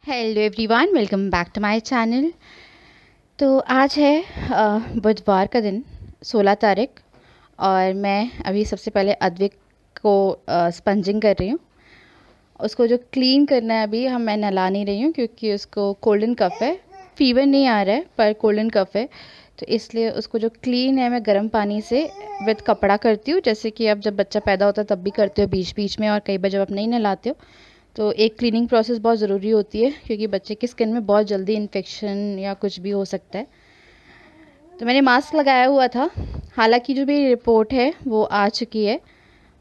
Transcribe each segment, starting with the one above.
Hello everyone, welcome back to my channel. तो आज है बुधवार का दिन, 16 तारीख। और मैं अभी सबसे पहले अद्विक को स्पंजिंग कर रही हूँ। उसको जो क्लीन करना है अभी मैं नहला नहीं रही हूँ क्योंकि उसको कोल्डन कफ है। फीवर नहीं आ रहा है पर कोल्डन कफ है, तो इसलिए उसको जो क्लीन है मैं गर्म पानी से विद कपड़ा करती हूँ, जैसे कि अब जब बच्चा पैदा होता है तब भी करते हो बीच बीच में, और कई बार जब आप नहीं नहलाते हो तो एक क्लीनिंग प्रोसेस बहुत ज़रूरी होती है क्योंकि बच्चे की स्किन में बहुत जल्दी इन्फेक्शन या कुछ भी हो सकता है। तो मैंने मास्क लगाया हुआ था। हालांकि जो मेरी रिपोर्ट है वो आ चुकी है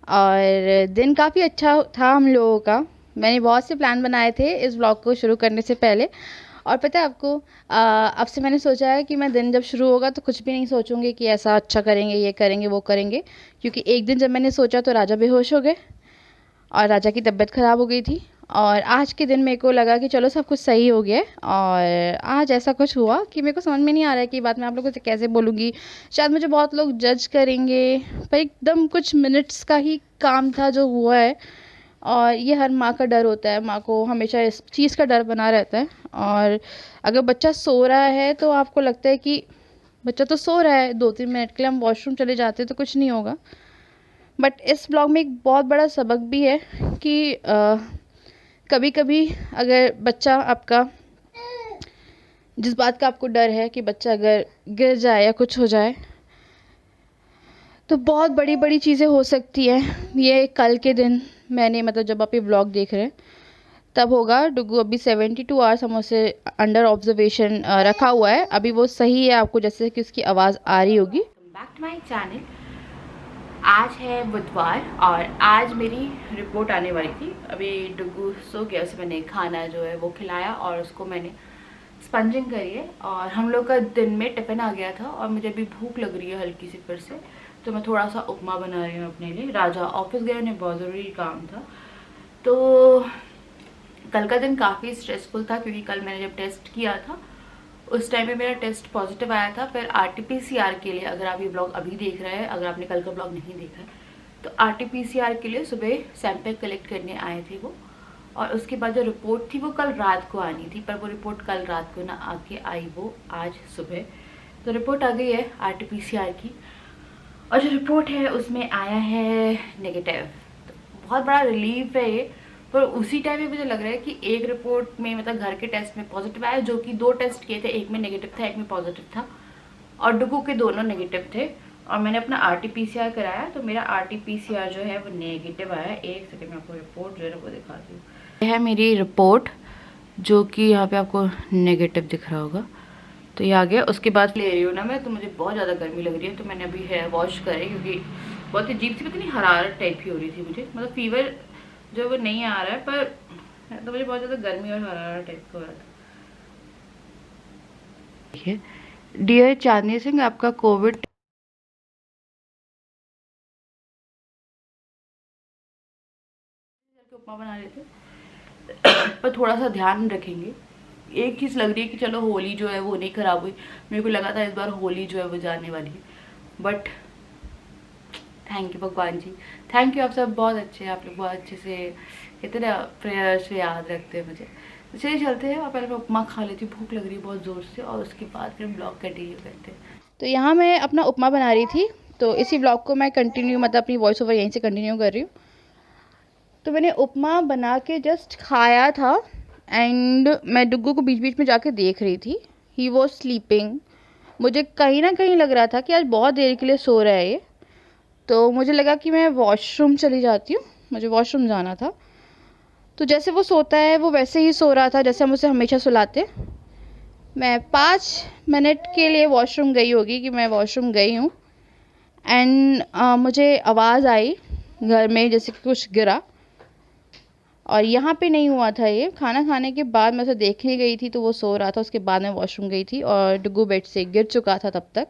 और दिन काफ़ी अच्छा था हम लोगों का। मैंने बहुत से प्लान बनाए थे इस ब्लॉग को शुरू करने से पहले, और पता है आपको, अब से मैंने सोचा है कि मैं दिन जब शुरू होगा तो कुछ भी नहीं सोचूंगी कि ऐसा अच्छा करेंगे, ये करेंगे, वो करेंगे। क्योंकि एक दिन जब मैंने सोचा तो राजा बेहोश हो गए और राजा की तबीयत ख़राब हो गई थी। और आज के दिन मेरे को लगा कि चलो सब कुछ सही हो गया है, और आज ऐसा कुछ हुआ कि मेरे को समझ में नहीं आ रहा है कि बात मैं आप लोगों से कैसे बोलूँगी। शायद मुझे बहुत लोग जज करेंगे, पर एकदम कुछ मिनट्स का ही काम था जो हुआ है। और ये हर माँ का डर होता है, माँ को हमेशा इस चीज़ का डर बना रहता है। और अगर बच्चा सो रहा है तो आपको लगता है कि बच्चा तो सो रहा है, 2-3 मिनट के लिए हम वॉशरूम चले जाते तो कुछ नहीं होगा। बट इस ब्लॉग में एक बहुत बड़ा सबक भी है कि कभी कभी अगर बच्चा आपका, जिस बात का आपको डर है कि बच्चा अगर गिर जाए या कुछ हो जाए तो बहुत बड़ी बड़ी चीज़ें हो सकती हैं। ये कल के दिन मैंने, मतलब जब आप ये ब्लॉग देख रहे हैं तब होगा। डुगू अभी 72 आवर्स हम उसे अंडर ऑब्जर्वेशन रखा हुआ है। अभी वो सही है, आपको जैसे कि उसकी आवाज़ आ रही होगी। Back to my channel. आज है बुधवार और आज मेरी रिपोर्ट आने वाली थी। अभी डुगू सो गया, उसे मैंने खाना जो है वो खिलाया और उसको मैंने स्पंजिंग करी है। और हम लोग का दिन में टिफ़िन आ गया था और मुझे अभी भूख लग रही है हल्की सी फिर से, तो मैं थोड़ा सा उपमा बना रही हूँ अपने लिए। राजा ऑफिस गए, उन्हें बहुत ज़रूरी काम था। तो कल का दिन काफ़ी स्ट्रेसफुल था क्योंकि कल मैंने जब टेस्ट किया था उस टाइम में मेरा टेस्ट पॉजिटिव आया था। फिर आरटीपीसीआर के लिए, अगर आप ये ब्लॉग अभी देख रहे हैं, अगर आपने कल का ब्लॉग नहीं देखा है, तो आरटीपीसीआर के लिए सुबह सैंपल कलेक्ट करने आए थे वो। और उसके बाद जो रिपोर्ट थी वो कल रात को आनी थी, पर वो रिपोर्ट कल रात को ना आके आई, वो आज सुबह। तो रिपोर्ट आ गई है आरटीपीसीआर की, और जो रिपोर्ट है उसमें आया है नेगेटिव। तो बहुत बड़ा रिलीफ है ये। पर उसी टाइम में मुझे लग रहा है कि एक रिपोर्ट में, मतलब घर के टेस्ट में पॉजिटिव आया, जो कि 2 टेस्ट किए थे, एक में नेगेटिव था एक में पॉजिटिव था, और डुगू के दोनों नेगेटिव थे। और मैंने अपना आरटीपीसीआर कराया तो मेरा आरटीपीसीआर जो है वो नेगेटिव आया। एक सेकंड में आपको रिपोर्ट जो है वो दिखाती हूँ। यह है मेरी रिपोर्ट, जो कि यहाँ पे आपको नेगेटिव दिख रहा होगा। तो ये आ गया। उसके बाद ले रही हूँ ना मैं, तो मुझे बहुत ज़्यादा गर्मी लग रही है, तो मैंने अभी हेयर वॉश करे क्योंकि बहुत अजीब सी पता नहीं हरारत टाइप की हो रही थी मुझे। मतलब फीवर जो वो नहीं आ रहा है, पर तो मुझे बहुत ज़्यादा गर्मी और हरारत टाइप का हो रहा था। देखिए, डियर चांदनी सिंह, आपका कोविड उपमा बना रहे थे पर थोड़ा सा ध्यान रखेंगे। एक चीज़ लग रही है कि चलो होली जो है वो नहीं खराब हुई। मेरे को लगा था इस बार होली जो है वो जाने वाली है, बट थैंक यू भगवान जी, थैंक यू। आप सब बहुत अच्छे हैं, आप लोग बहुत अच्छे से कहते ना प्रेयर्स में याद रखते हैं मुझे। तो चलिए चलते हैं, और पहले मैं उपमा खा लेती हूँ, भूख लग रही है बहुत ज़ोर से, और उसके बाद फिर ब्लॉग कंटिन्यू करते हैं। तो यहाँ मैं अपना उपमा बना रही थी, तो इसी ब्लॉग को मैं कंटिन्यू, मतलब अपनी वॉइस ओवर यहीं से कंटिन्यू कर रही हूँ। तो मैंने उपमा बना के जस्ट खाया था, एंड मैं डुग्गू को बीच बीच में जाके देख रही थी। He was sleeping. मुझे कहीं ना कहीं लग रहा था कि आज बहुत देर के लिए सो रहा है ये, तो मुझे लगा कि मैं वॉशरूम चली जाती हूँ, मुझे वॉशरूम जाना था। तो जैसे वो सोता है वो वैसे ही सो रहा था जैसे हम उसे हमेशा सुलाते। मैं 5 मिनट के लिए वॉशरूम गई होगी कि मैं वॉशरूम गई हूँ, एंड मुझे आवाज़ आई घर में जैसे कि कुछ गिरा। और यहाँ पे नहीं हुआ था ये, खाना खाने के बाद मैं उसे देखने गई थी तो वो सो रहा था, उसके बाद मैं वॉशरूम गई थी और डुगू बेड से गिर चुका था तब तक।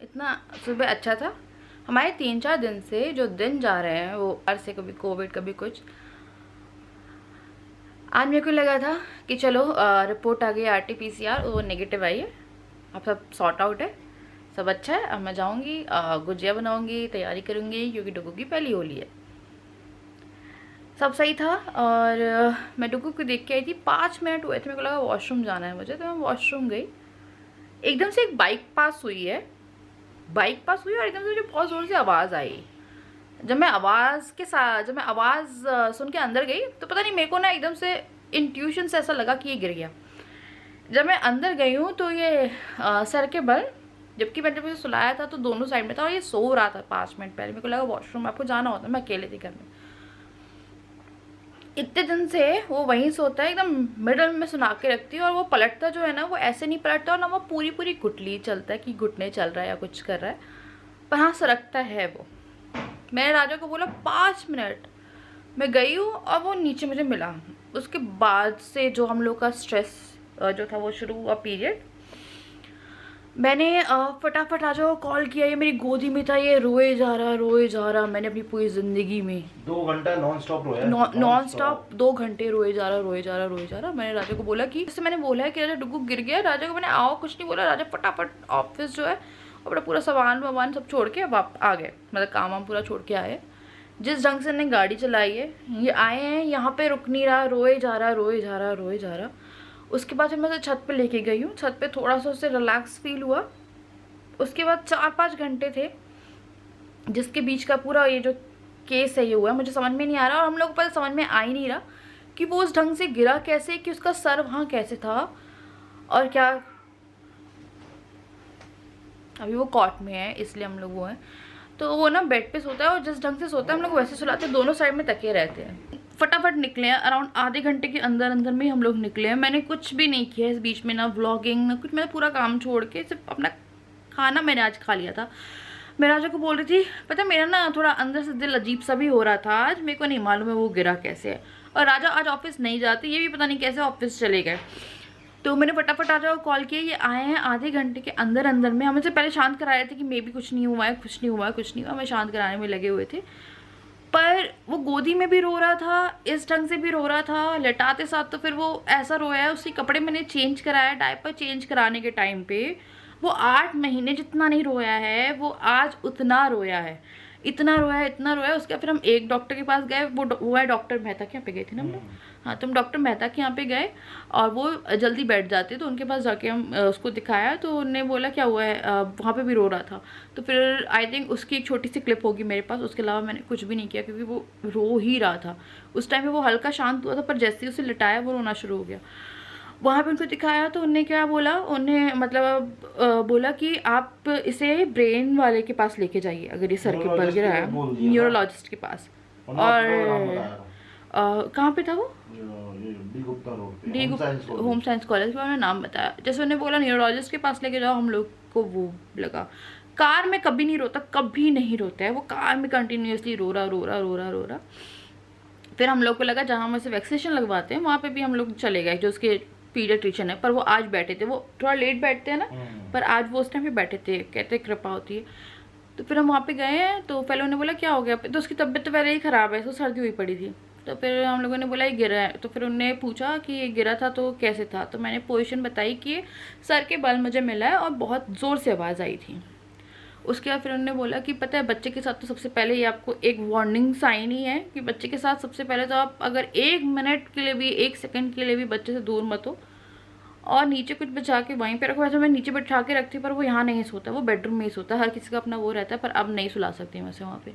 इतना सुबह अच्छा था। हमारे 3-4 दिन से जो दिन जा रहे हैं वो बाहर से, कभी कोविड कभी कुछ। आज मेरे को लगा था कि चलो रिपोर्ट आ गई RT-PCR, वो नेगेटिव आई है, अब सब सॉर्ट आउट है, सब अच्छा है। अब मैं जाऊँगी, गुजिया बनाऊँगी, तैयारी करूँगी, क्योंकि डुगू की पहली होली है। सब सही था। और मैं डुगू को देख के आई थी, 5 मिनट हुए थे, मेरे को लगा वॉशरूम जाना है मुझे, तो मैं वॉशरूम गई। एकदम से एक बाइक पास हुई है, बाइक पास हुई और एकदम से मुझे बहुत ज़ोर से आवाज़ आई। जब मैं आवाज़ सुन के अंदर गई तो पता नहीं मेरे को ना एकदम से इंट्यूशन से ऐसा लगा कि ये गिर गया। जब मैं अंदर गई हूँ तो ये सर के बल, जबकि मैंने जब उसे सुलाया था तो दोनों साइड में था और ये सो रहा था 5 मिनट पहले। मेरे को लगा वॉशरूम आपको जाना होता, मैं अकेले थी घर में। इतने दिन से वो वहीं सोता है, एकदम मिडल में सुना के रखती है, और वो पलटता जो है ना वो ऐसे नहीं पलटता, और ना वो पूरी पूरी गुटली चलता है कि घुटने चल रहा है या कुछ कर रहा है, पर हाँ सरकता है वो। मैंने राजा को बोला 5 मिनट, मैं गई हूँ और वो नीचे मुझे मिला। उसके बाद से जो हम लोग का स्ट्रेस जो था वो शुरू हुआ पीरियड। मैंने फटाफट राजा को कॉल किया, ये मेरी गोदी में था, ये रोए जा रहा। मैंने अपनी पूरी ज़िंदगी में 2 घंटा नॉन स्टॉप रोया, नॉन स्टॉप 2 घंटे रोए जा रहा। मैंने राजा को बोला कि जैसे मैंने बोला है कि राजा डुगू गिर गया, राजा को मैंने आओ कुछ नहीं बोला। राजा फटाफट ऑफिस जो है अपना पूरा सामान सब छोड़ के वापस आ गए, मतलब काम वाम पूरा छोड़ के आए। जिस ढंग से ने गाड़ी चलाई है, ये आए हैं यहाँ पे रुक नहीं रहा, रोए जा रहा। उसके बाद फिर मैं उसे छत पे लेके गई हूँ, छत पे थोड़ा सा उससे रिलैक्स फील हुआ। उसके बाद 4-5 घंटे थे जिसके बीच का पूरा ये जो केस है ये हुआ, मुझे समझ में नहीं आ रहा, और हम लोग को पता समझ में आ ही नहीं रहा कि वो उस ढंग से गिरा कैसे, कि उसका सर वहाँ कैसे था, और क्या। अभी वो कॉट में है इसलिए हम लोग वो हैं, तो वो ना बेड पे सोता है, और जिस ढंग से सोता है हम लोग वैसे सुलाते हैं, दोनों साइड में तकिए रहते हैं। फटाफट निकले हैं, अराउंड आधे घंटे के अंदर में हम लोग निकले हैं। मैंने कुछ भी नहीं किया इस बीच में, ना व्लॉगिंग ना कुछ, मैंने पूरा काम छोड़ के सिर्फ अपना खाना मैंने आज खा लिया था। मैं राजा को बोल रही थी, पता मेरा ना थोड़ा अंदर से दिल अजीब सा भी हो रहा था आज, मेरे को नहीं मालूम है वो गिरा कैसे है। और राजा आज ऑफिस नहीं जाते, ये भी पता नहीं कैसे ऑफिस चले गए। तो मैंने फटाफट राजा को कॉल किया, ये आए हैं आधे घंटे के अंदर में। हम इसे पहले शांत करा रहे थे कि मे भी कुछ नहीं हुआ है, मैं शांत कराने में लगे हुए थे। पर वो गोदी में भी रो रहा था, इस ढंग से भी रो रहा था, लेटाते साथ तो फिर वो ऐसा रोया है। उसके कपड़े मैंने चेंज कराया, डायपर चेंज कराने के टाइम पे वो 8 महीने जितना नहीं रोया है, वो आज उतना रोया है, इतना रोया। उसके फिर हम एक डॉक्टर के पास गए, वो है डॉक्टर मेहता के यहाँ पे गए थे ना हम लोग। हाँ, तो हम डॉक्टर मेहता के यहाँ पे गए, और वो जल्दी बैठ जाते, तो उनके पास जाके हम उसको दिखाया, तो उन्होंने बोला क्या हुआ है, वहाँ पे भी रो रहा था। तो फिर आई थिंक उसकी एक छोटी सी क्लिप होगी मेरे पास, उसके अलावा मैंने कुछ भी नहीं किया, क्योंकि वो रो ही रहा था। उस टाइम पे वो हल्का शांत हुआ था, पर जैसे ही उसे लिटाया वो रोना शुरू हो गया। वहाँ पे उनको दिखाया तो उन्होंने क्या बोला, उन्हें मतलब बोला कि आप इसे ब्रेन वाले के पास लेके जाइए, अगर ये सर के बल गिरा है, न्यूरोलॉजिस्ट के पास। और कहाँ पे था वो, D Gupta home science college में, उन्होंने नाम बताया। जैसे उन्हें बोला न्यूरोलॉजिस्ट के पास लेके जाओ, हम लोग को वो लगा। कार में कभी नहीं रोता, कभी नहीं रोता है वो, कार में कंटिन्यूसली रो रहा। फिर हम लोग को लगा जहाँ हम ऐसे वैक्सीनेशन लगवाते हैं वहाँ पे भी हम लोग चले गए, जो उसके पीडियाट्रिशियन है, पर वो आज बैठे थे, वो थोड़ा लेट बैठते हैं ना, पर आज वो उस टाइम पे बैठे थे, कहते कृपा होती है। तो फिर हम वहाँ पे गए हैं, तो पहले उन्होंने बोला क्या हो गया, तो उसकी तबीयत तो पहले ही ख़राब है, तो सर्दी हुई पड़ी थी। तो फिर हम लोगों ने बोला ये गिरा है, तो फिर उन्होंने पूछा कि ये गिरा था तो कैसे था, तो मैंने पोजीशन बताई कि सर के बल मुझे मिला है और बहुत ज़ोर से आवाज़ आई थी। उसके बाद फिर उन्होंने बोला कि पता है बच्चे के साथ तो सबसे पहले ये आपको एक वार्निंग साइन ही है कि बच्चे के साथ सबसे पहले तो आप अगर 1 मिनट के लिए भी, 1 सेकंड के लिए भी बच्चे से दूर मत हो, और नीचे कुछ बिछा के वहीं पे रखो। वैसे मैं नीचे बिठा के रखती, पर वो यहाँ नहीं सोता, वो बेडरूम में ही सोता, हर किसी का अपना वो रहता है, पर अब नहीं सुला सकती वैसे वहाँ पे।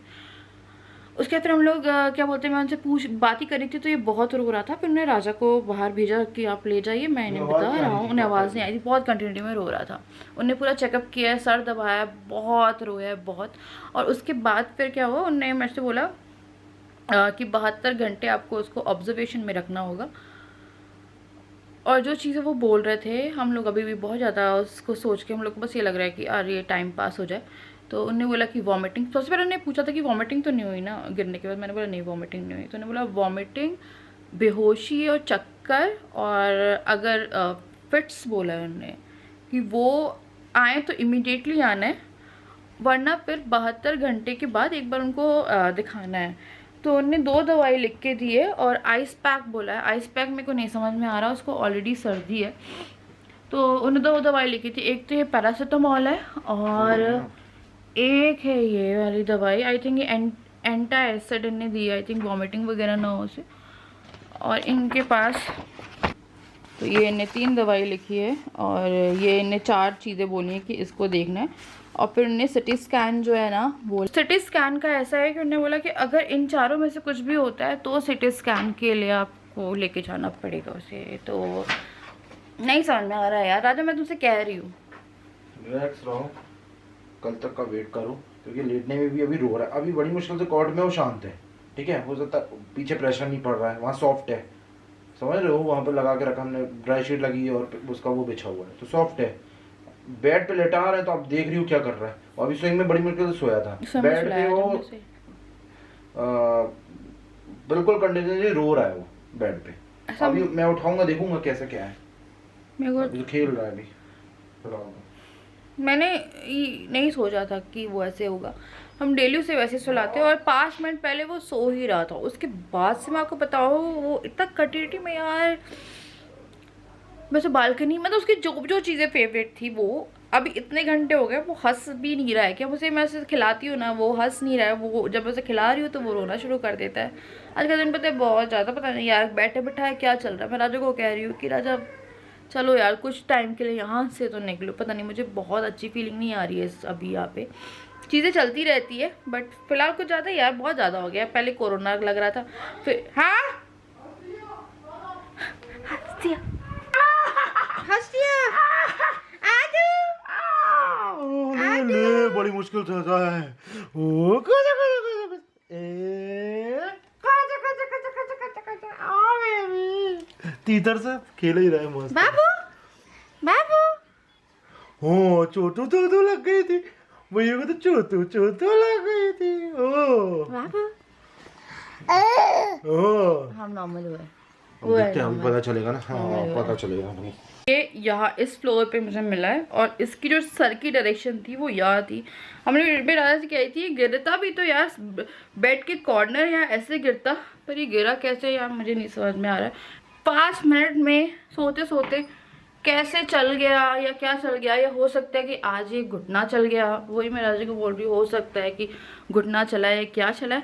उसके बाद फिर हम लोग क्या बोलते हैं, मैं उनसे बात ही करी थी, तो ये बहुत रो रहा था। फिर उन्होंने राजा को बाहर भेजा कि आप ले जाइए, मैं इन्हें बता रहा हूँ। उन्हें आवाज़ नहीं आई थी, बहुत कंटिन्यूटी में रो रहा था। उन्होंने पूरा चेकअप किया है, सर दबाया, बहुत रोया है बहुत। और उसके बाद फिर क्या हुआ, उन्होंने मेरे से बोला कि 72 घंटे आपको उसको ऑब्जर्वेशन में रखना होगा। और जो चीज़ें वो बोल रहे थे, हम लोग अभी भी बहुत ज़्यादा उसको सोच के हम लोग को बस ये लग रहा है कि यार ये टाइम पास हो जाए। तो उन्होंने बोला कि वॉमिटिंग, सबसे पहले उन्होंने पूछा था कि वॉमिटिंग तो नहीं हुई ना गिरने के बाद। मैंने बोला नहीं वॉमिटिंग नहीं हुई। तो उन्होंने बोला वॉमिटिंग, बेहोशी और चक्कर, और अगर फिट्स बोला है उन्होंने कि वो आए तो इमीडिएटली आना है, वरना फिर 72 घंटे के बाद एक बार उनको दिखाना है। तो उन्होंने 2 दवाई लिख के दी है और आइस पैक बोला है। आइस पैक मेरे को नहीं समझ में आ रहा, उसको ऑलरेडी सर्दी है। तो उन्होंने 2 दवाई लिखी थी, एक तो ये पैरासीटामोल है और एक है ये वाली दवाई, आई थिंक ये एंटासिड ने दी है, आई थिंक वॉमिटिंग वगैरह ना हो उसे। और इनके पास तो ये इन्हें 3 दवाई लिखी है और ये इन्हें 4 चीज़ें बोली हैं कि इसको देखना है। और फिर उन्हें सिटी स्कैन जो है ना, वो सिटी स्कैन का ऐसा है कि उन्होंने बोला कि अगर इन चारों में से कुछ भी होता है तो सिटी स्कैन के लिए आपको लेके जाना पड़ेगा उसे। तो नहीं समझ में आ रहा है यार राजा, मैं तुमसे कह रही हूँ रिलैक्स रहो, कल तक का वेट करो, क्योंकि लेटने में भी अभी रो रहा है। अभी बड़ी मुश्किल से कॉर्ड में वो शांत है, ठीक है, हो सकता पीछे प्रेशर नहीं पड़ रहा है, वहाँ सॉफ्ट है, समझ रहे हो, वहाँ पर लगा के रखा हमने, ड्राई शीट लगी है और उसका वो बिछा हुआ है तो सॉफ्ट है। बेड पे लेटा रहे हैं तो आप देख रही हो क्या कर रहा है। और अभी स्विंग में बड़ी मुश्किल से सोया था बेड पे, वो बिल्कुल कंटिन्यूसली रो रहा है वो बेड पे। अभी मैं उठाऊंगा, देखूंगा कैसे क्या है, अभी तो खेल रहा है अभी। मैंने नहीं सोचा था कि वो ऐसे होगा, हम डेली उसे वैसे सुलाते हैं और 5 मिनट पहले वो सो ही रहा था। उसके बाद से मैं आपको बताऊँ वो इतना कटिटी में यार, वैसे बालकनी मतलब उसकी जो चीज़ें फेवरेट थी वो अभी इतने घंटे हो गए वो हंस भी नहीं रहा है। क्या उसे मैं उसे खिलाती हूँ ना वो हंस नहीं रहा है, वो जब उसे खिला रही हूँ तो वो रोना शुरू कर देता है। आज का दिन पता है बहुत ज़्यादा, पता नहीं यार बैठे बैठा क्या चल रहा है। मैं राजा को कह रही हूँ कि राजा चलो यार कुछ टाइम के लिए यहाँ से तो निकलो, पता नहीं मुझे बहुत अच्छी फीलिंग नहीं आ रही है अभी यहाँ पे। चीज़ें चलती रहती है बट फिलहाल कुछ ज़्यादा यार बहुत ज़्यादा हो गया। पहले कोरोना लग रहा था, फिर हाँ बड़ी मुश्किल से होता है। तीतर से खेल ही रहे मस्त। बाबू बाबू हो चोटू चोटू लग गई थी भैया को, तो चोटू चोटू लग गई थी। ओ बाबू ओ हम नॉर्मल हुए, देखते हैं, पता चलेगा ना। हाँ पता चलेगा हमें। ये यहाँ इस फ्लोर पे मुझे मिला है और इसकी जो सर की डायरेक्शन थी वो यहाँ थी। हमने राजा से कही थी गिरता भी तो यार बेड के कॉर्नर या ऐसे गिरता, पर ये गिरा कैसे यार मुझे नहीं समझ में आ रहा है। 5 मिनट में सोते सोते कैसे चल गया या क्या चल गया, या हो सकता है कि आज ये घुटना चल गया। वही मैं राजा को बोल रही हूँ, हो सकता है कि घुटना चला है क्या चला है,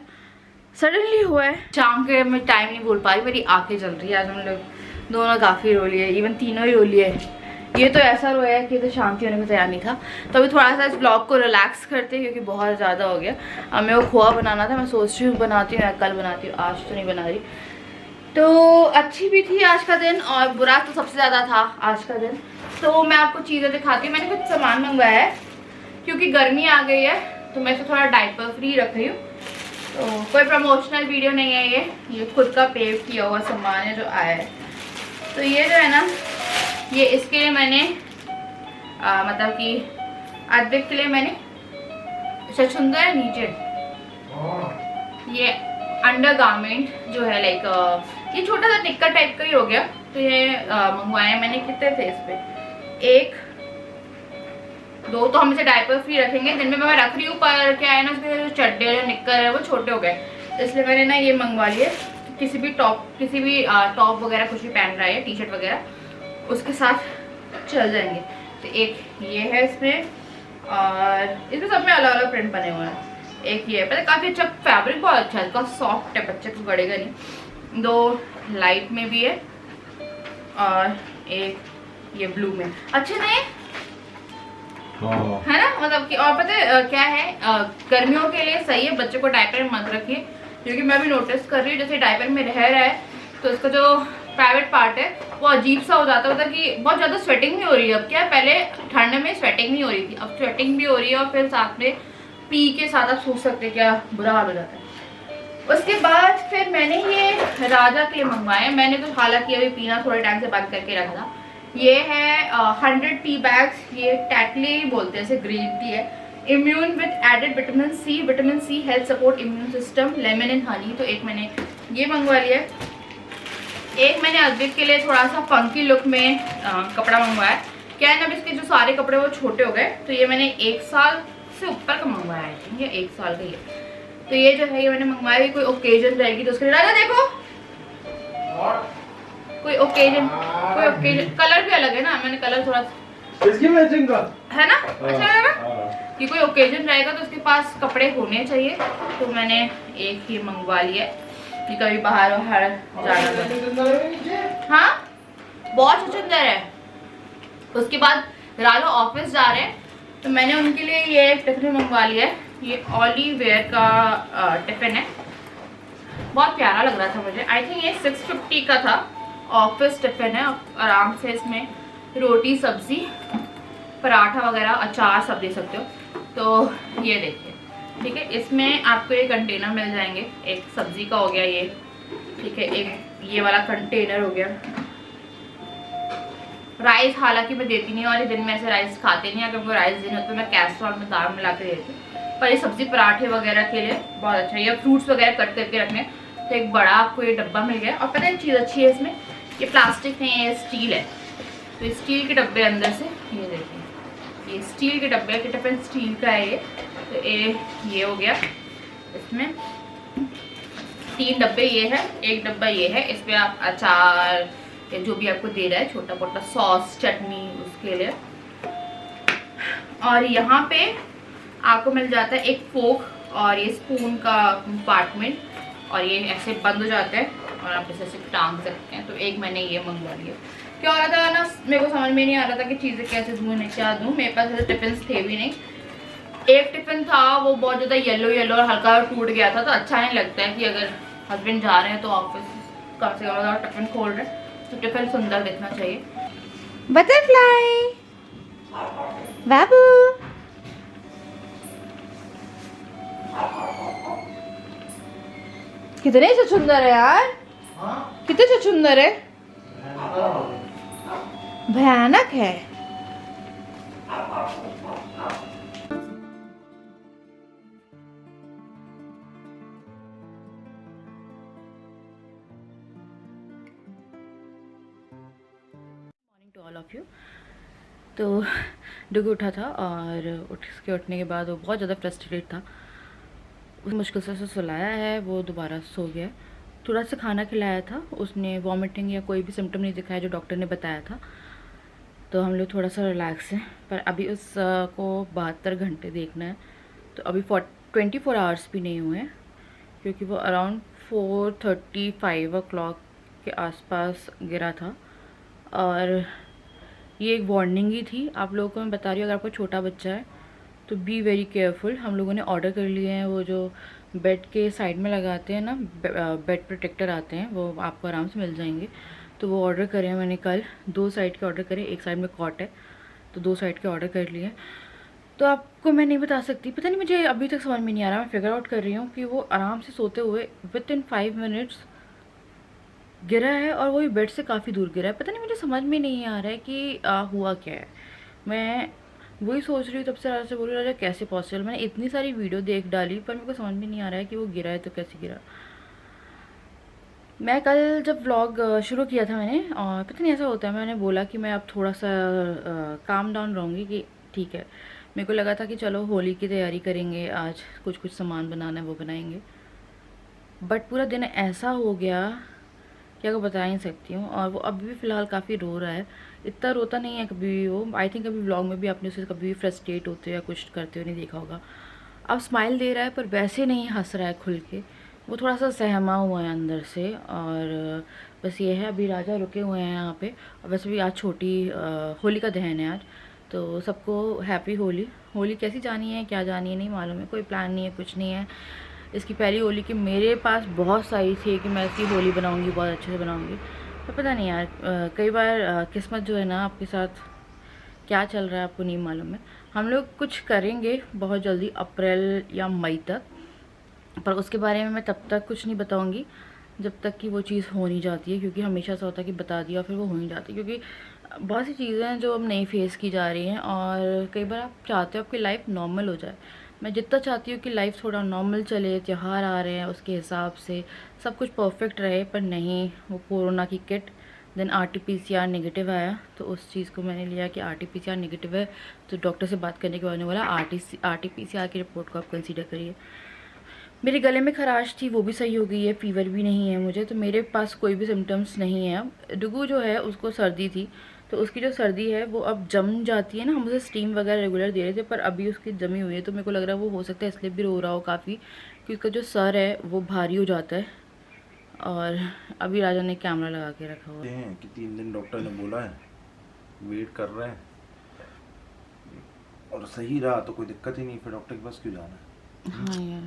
सडनली हुआ है। शाम के मैं टाइम नहीं भूल पा रही, मेरी आंखें चल रही है। आज हम लोग दोनों काफ़ी रो लिए, इवन तीनों ही रो लिए। ये तो ऐसा रोया है कि तो शांति होने को तैयार नहीं था। तो अभी थोड़ा सा इस ब्लॉग को रिलैक्स करते हैं क्योंकि बहुत ज़्यादा हो गया। अब मैं वो खोआ बनाना था, मैं सोच रही हूँ बनाती हूँ या कल बनाती हूँ, आज तो नहीं बना रही। तो अच्छी भी थी आज का दिन और बुरा तो सबसे ज़्यादा था आज का दिन। तो मैं आपको चीज़ें दिखाती हूँ। मैंने कुछ सामान मंगवाया है क्योंकि गर्मी आ गई है तो मैं इसे थोड़ा डाइपर फ्री रख रही हूँ। तो कोई प्रमोशनल वीडियो नहीं है, ये खुद का पे किया हुआ सामान है जो आया है। तो ये जो है ना, ये इसके लिए मैंने मतलब कि अद्विक के लिए मैंने छछुंदर है नीचे, ये अंडर गारमेंट जो है लाइक ये छोटा सा निक्कर टाइप का ही हो गया। तो ये मंगवाए मैंने। कितने थे इस पे, 1 2 तो हम इसे डायपर फ्री रखेंगे, दिन में मैं रख रही हूँ, पर क्या है ना उसके जो चड्डे और निक्कर है वो छोटे हो गए, इसलिए मैंने ना ये मंगवा लिए। किसी भी टॉप वगैरह कुछ भी पहन रहा है, टी शर्ट वगैरह उसके साथ चल जाएंगे। तो एक ये है इसमें और इसमें सब में अलग अलग प्रिंट बने हुए हैं। एक ये पता काफ़ी अच्छा, फैब्रिक बहुत अच्छा है इसका, सॉफ्ट है, बच्चे को गड़ेगा नहीं। 2 लाइट में भी है और एक ये ब्लू में, अच्छे थे है ना, मतलब कि। और पता है क्या है, गर्मियों के लिए सही है, बच्चे को डायपर में मत रखिए, क्योंकि मैं भी नोटिस कर रही हूँ जैसे डायपर में रह रहा है तो इसका जो प्राइवेट पार्ट है वो अजीब सा हो जाता है, कि बहुत ज़्यादा स्वेटिंग भी हो रही है। अब क्या, पहले ठंड में स्वेटिंग नहीं हो रही थी, अब स्वेटिंग भी हो रही है और फिर साथ में पी के साथ आप सूख सकते, क्या बुरा हाल हो जाता है। उसके बाद फिर मैंने ये राजा के लिए मंगवाए। मैंने तो हालांकि अभी पीना थोड़े टाइम से बंद करके रखा था। ये है 100 टी बैग्स, ये टैटली बोलते हैं, इसे ग्रीन टी है। Immune with added vitamin C health support immune system, lemon and honey. तो एक मैंने ये मंगवा लिया। एक मैंने अद्विक के लिए थोड़ा सा फंकी लुक में कपड़ा मंगवाया। क्या है ना, अब इसके जो सारे कपड़े वो छोटे हो गए, तो ये मैंने 1 साल से ऊपर का मंगवाया है, ये 1 साल का ही है। तो ये जो है ये मैंने मंगवाया, कोई ओकेजन रहेगी तो उसके लिए। राजा देखो कोई ओकेजन कलर भी अलग है ना, मैंने कलर थोड़ा इसकी मैचिंग का है ना, अच्छा है ना कि कोई ओकेजन रहेगा तो उसके पास कपड़े होने चाहिए। तो मैंने एक ही मंगवा लिया कि कभी बाहर जाना। हाँ बहुत सुंदर है। उसके बाद राजा ऑफिस जा रहे हैं तो मैंने उनके लिए ये एक टिफिन मंगवा लिया है। ये ऑलिवेयर का टिफिन है, बहुत प्यारा लग रहा था मुझे। आई थिंक ये 650 का था। ऑफिस टिफिन है, आप आराम से इसमें रोटी सब्जी पराठा वगैरह अचार सब दे सकते हो। तो ये देखिए, ठीक है, इसमें आपको ये कंटेनर मिल जाएंगे। एक सब्जी का हो गया ये, ठीक है, एक ये वाला कंटेनर हो गया। राइस हालांकि मैं देती नहीं हूँ, और दिन में ऐसे राइस खाते नहीं है, क्योंकि राइस दिन होता है मैं कैस्ट्रॉल में दाल मिला के देती हूँ। पर ये सब्जी पराठे वगैरह के लिए बहुत अच्छा है, या फ्रूट्स वगैरह कट करके रखने। तो एक बड़ा आपको ये डब्बा मिल गया। और पता है एक चीज़ अच्छी है इसमें, ये प्लास्टिक नहीं है, ये स्टील है। तो स्टील के डब्बे अंदर से, ये देखिए, ये स्टील के डब्बे के टिफिन स्टील का है ये। तो ये हो गया। इसमें 3 डब्बे ये है, एक डब्बा ये है। इस पर आप अचार या जो भी आपको दे रहा है, छोटा मोटा सॉस चटनी उसके लिए। और यहाँ पे आपको मिल जाता है एक फोक और ये स्पून का कंपार्टमेंट, और ये ऐसे बंद हो जाता है और आप इसे ऐसे टांग सकते हैं। तो एक मैंने ये मंगवा लिया। क्या हो रहा था ना, मेरे को समझ में नहीं आ रहा था कि चीज़ें कैसे दूँ नहीं क्या दूँ। मेरे पास ऐसे टिफिन थे भी नहीं। एक टिफिन था वो बहुत ज़्यादा येलो और हल्का टूट गया था। तो अच्छा नहीं लगता है कि अगर हस्बैंड जा रहे हैं तो ऑफिस कम से कम टिफिन खोल रहे हैं तो टिफिन सुंदर दिखना चाहिए। बटरफ्लाई बाबू, कितने सुंदर है यार, कितने सुंदर है, भयानक है। Morning to all of you. तो डुगू उठा था और उठने के बाद वो बहुत ज़्यादा फ्रस्ट्रेटेड था। उस मुश्किल से उसे सुलाया है, वो दोबारा सो गया। थोड़ा सा खाना खिलाया था, उसने वॉमिटिंग या कोई भी सिम्टम नहीं दिखाया जो डॉक्टर ने बताया था। तो हम लोग थोड़ा सा रिलैक्स हैं। पर अभी उसको 72 घंटे देखना है। तो अभी 24 आवर्स भी नहीं हुए हैं, क्योंकि वो अराउंड 4:35 o'clock के आसपास गिरा था। और ये एक वार्निंग ही थी आप लोगों को। मैं बता रही हूँ, अगर आपको छोटा बच्चा है तो बी वेरी केयरफुल। हम लोगों ने ऑर्डर कर लिए हैं, वो जो बेड के साइड में लगाते हैं ना, बेड प्रोटेक्टर आते हैं, वो आपको आराम से मिल जाएंगे। तो वो ऑर्डर करे हैं मैंने कल। 2 साइड के ऑर्डर करे, एक साइड में कॉट है, तो 2 साइड के ऑर्डर कर लिए। तो आपको मैं नहीं बता सकती, पता नहीं, मुझे अभी तक समझ में नहीं आ रहा। मैं फिगर आउट कर रही हूँ कि वो आराम से सोते हुए विद इन 5 मिनट्स गिरा है, और वो भी बेड से काफ़ी दूर गिरा है। पता नहीं, मुझे समझ में नहीं आ रहा है कि हुआ क्या है। मैं वही सोच रही हूँ, तब से राजा से बोल रही, राजा कैसे पॉसिबल। मैंने इतनी सारी वीडियो देख डाली पर मेरे को समझ में नहीं आ रहा है कि वो गिरा है तो कैसे गिरा। मैं कल जब व्लॉग शुरू किया था मैंने, और पता नहीं ऐसा होता है, मैंने बोला कि मैं अब थोड़ा सा काम डाउन रहूँगी, कि ठीक है। मेरे को लगा था कि चलो होली की तैयारी करेंगे, आज कुछ सामान बनाना है वो बनाएंगे। बट पूरा दिन ऐसा हो गया क्या को बता नहीं सकती हूँ। और वो अभी भी फ़िलहाल काफ़ी रो रहा है। इतना रोता नहीं है कभी भी वो। आई थिंक अभी व्लॉग में भी आपने उसे कभी भी फ्रस्ट्रेट होते या कुछ करते हुए नहीं देखा होगा। अब स्माइल दे रहा है पर वैसे नहीं हंस रहा है खुल के, वो थोड़ा सा सहमा हुआ है अंदर से। और बस ये है, अभी राजा रुके हुए हैं यहाँ पे। और वैसे भी आज छोटी होली का दहन है आज, तो सबको हैप्पी होली। होली कैसी जानी है क्या जानी है नहीं मालूम है, कोई प्लान नहीं है, कुछ नहीं है। इसकी पहली होली की मेरे पास बहुत सारी थी कि मैं इसकी होली बनाऊंगी, बहुत अच्छे से बनाऊंगी। तो पता नहीं यार, कई बार किस्मत जो है ना आपके साथ क्या चल रहा है आपको नहीं मालूम है। हम लोग कुछ करेंगे बहुत जल्दी, अप्रैल या मई तक, पर उसके बारे में मैं तब तक कुछ नहीं बताऊंगी जब तक कि वो चीज़ हो नहीं जाती है। क्योंकि हमेशा ऐसा होता है कि बता दिया फिर वो हो नहीं जाती, क्योंकि बहुत सी चीज़ें हैं जो अब नहीं फेस की जा रही हैं। और कई बार आप चाहते हो आपकी लाइफ नॉर्मल हो जाए। मैं जितना चाहती हूँ कि लाइफ थोड़ा नॉर्मल चले, त्यौहार आ रहे हैं उसके हिसाब से सब कुछ परफेक्ट रहे, पर नहीं, वो कोरोना की किट देन RT-PCR नेगेटिव आया, तो उस चीज़ को मैंने लिया कि RT-PCR नेगेटिव है, तो डॉक्टर से बात करने के बाद उन्होंने बोला RT-PCR की रिपोर्ट को आप कंसीडर करिए। मेरे गले में खराश थी, वो भी सही हो गई है, फ़ीवर भी नहीं है मुझे, तो मेरे पास कोई भी सिम्टम्स नहीं है। डुगू जो है उसको सर्दी थी, तो उसकी जो सर्दी है वो अब जम जाती है ना, हम उसे स्टीम वगैरह रेगुलर दे रहे थे, पर अभी उसकी जमी हुई है, तो मेरे को लग रहा है वो हो सकता है इसलिए भी रो रहा हो काफ़ी, क्योंकि उसका जो सर है वो भारी हो जाता है। और अभी राजा ने कैमरा लगा के रखा हुआ है कि 3 दिन डॉक्टर ने बोला है, वेट कर रहे हैं, और सही रहा तो कोई दिक्कत ही नहीं, फिर डॉक्टर के पास क्यों जाना है। हाँ यार,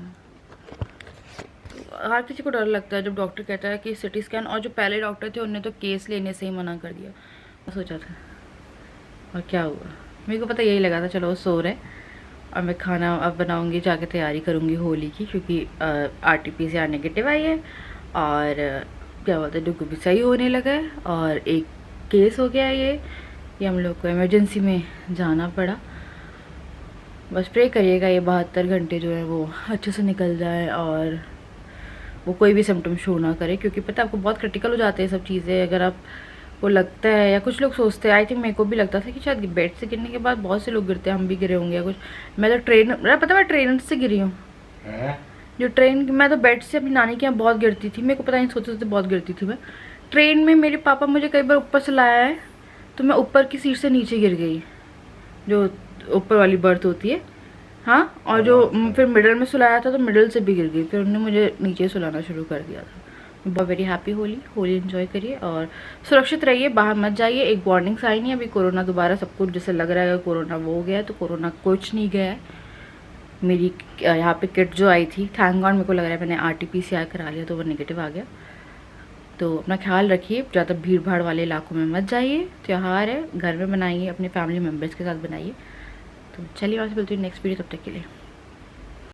हर किसी को डर लगता है जब डॉक्टर कहता है कि सिटी स्कैन, और जो पहले डॉक्टर थे उन्होंने तो केस लेने से ही मना कर दिया। सोचा था, और क्या हुआ, मेरे को पता यही लगा था चलो वो सो रहे, और मैं खाना अब बनाऊंगी, जाके तैयारी करूंगी होली की, क्योंकि RT-PCR नेगेटिव आई है, और क्या बोलते हैं डुगू भी सही होने लगा है, और एक केस हो गया है ये हम लोग को इमरजेंसी में जाना पड़ा। बस प्रे करिएगा ये 72 घंटे जो है वो अच्छे से निकल जाए, और वो कोई भी सिम्टम शो ना करे, क्योंकि पता है आपको बहुत क्रिटिकल हो जाते हैं सब चीज़ें, अगर आप को लगता है, या कुछ लोग सोचते हैं, आई थिंक मेरे को भी लगता था कि शायद बेड से गिरने के बाद बहुत से लोग गिरते हैं, हम भी गिरे होंगे या कुछ। मैं तो पता मैं ट्रेन से गिरी हूँ, जो ट्रेन, मैं तो बेड से अपनी नानी के यहाँ बहुत गिरती थी, मेरे को पता नहीं, सोचते सोचते बहुत गिरती थी मैं। ट्रेन में मेरे पापा मुझे कई बार ऊपर से लाया है, तो मैं ऊपर की सीट से नीचे गिर गई, जो ऊपर वाली बर्थ होती है, हाँ, और जो फिर मिडल में सुलाया था तो मिडल से भी गिर गई, फिर उन्होंने मुझे नीचे सुलाना शुरू कर दिया था। बहुत वेरी हैप्पी होली एंजॉय करिए, और सुरक्षित रहिए, बाहर मत जाइए। एक वार्निंग साइन है, अभी कोरोना दोबारा सबको जैसे लग रहा है कोरोना वो हो गया है, तो कोरोना कुछ नहीं गया है। मेरी यहाँ पे किट जो आई थी, थैंक गॉड मेरे को लग रहा है मैंने RT-PCR करा लिया तो वो नेगेटिव आ गया। तो अपना ख्याल रखिए, ज़्यादा भीड़ भाड़ वाले इलाकों में मत जाइए, त्यौहार है, घर में बनाइए, अपने फैमिली मेम्बर्स के साथ बनाइए। तो चलिए, वहाँ से मिलती हूँ नेक्स्ट वीडियो, तब तक के लिए।